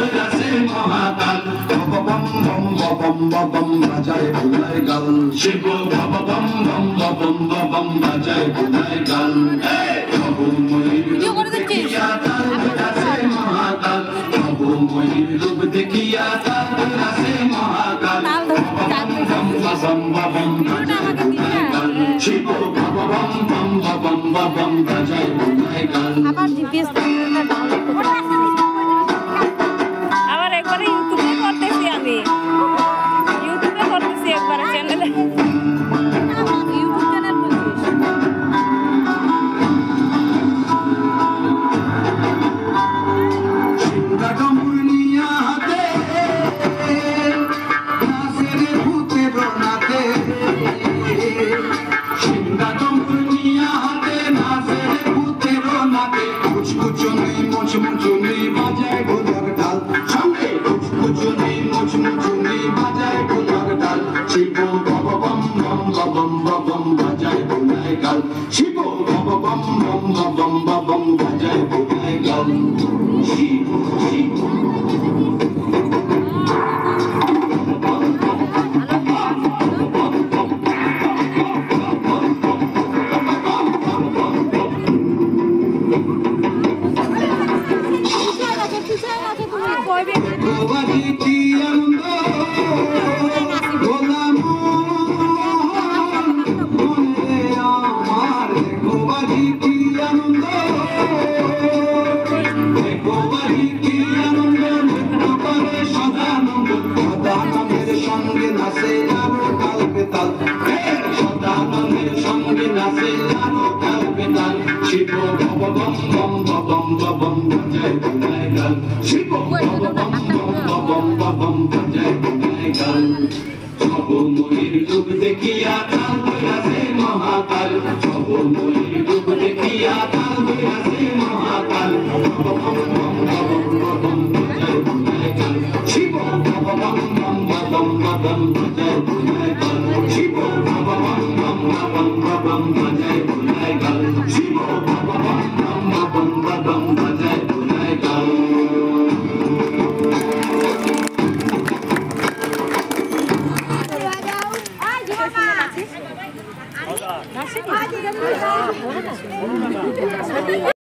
বৈরাসে মহাকাল বম বম বম বম বাজায় বুলাই গাল শিব বম বম বম বম বম বাজায় বুলাই গাল প্রভু ময়ূর রূপ দেখিয়া তার বৈরাসে মহাকাল প্রভু ময়ূর রূপ দেখিয়া তার বৈরাসে মহাকাল বম বম বম বম বাজায় বুলাই গাল শিব বম বম বম বম বাজায় বুলাই গাল আবার জিপিএস আবার একবারে ইউটিউবে করতেছি আমি ইউটিউবে করতেছি একবারে চ্যানেলে ইউটিউব চ্যানেল বলছিস সিংহা কামুনিয়া হাতে নাসেরে ভূতে রনাতে সিংহা কামুনিয়া হাতে নাসেরে ভূতে রনাতে কুচকুচুনি মুচমুচুনি বাজায় গোদার ডাল সঙ্গে কুচকুচুনি মুচমুচুনি বাজায় গোদার ডাল শিব বম বম বম বম বম বাজায় বুলাই গাল শিব বম বম বম বম বম বাজায় বুলাই গাল শিব শিব গোবাজি কি আনন্দ গোলাম মনে আমার গোবাজি কি আনন্দ গোবাজি কি আনন্দ নৃত্য করে সদানন্দ সদানন্দের সঙ্গে নাচে আরো কাল বেতাল সদানন্দের সঙ্গে নাচে আরো কাল বেতাল শিব বম বম বম বম বম বাজায় বুলাই গাল শিব বম বম বাজায় বুলাই গাল সব ময়ূর রূপ দেখিয়া তার বৈরাসে মহাকাল সব ময়ূর রূপ দেখিয়া তার বৈরাসে মহাকাল বম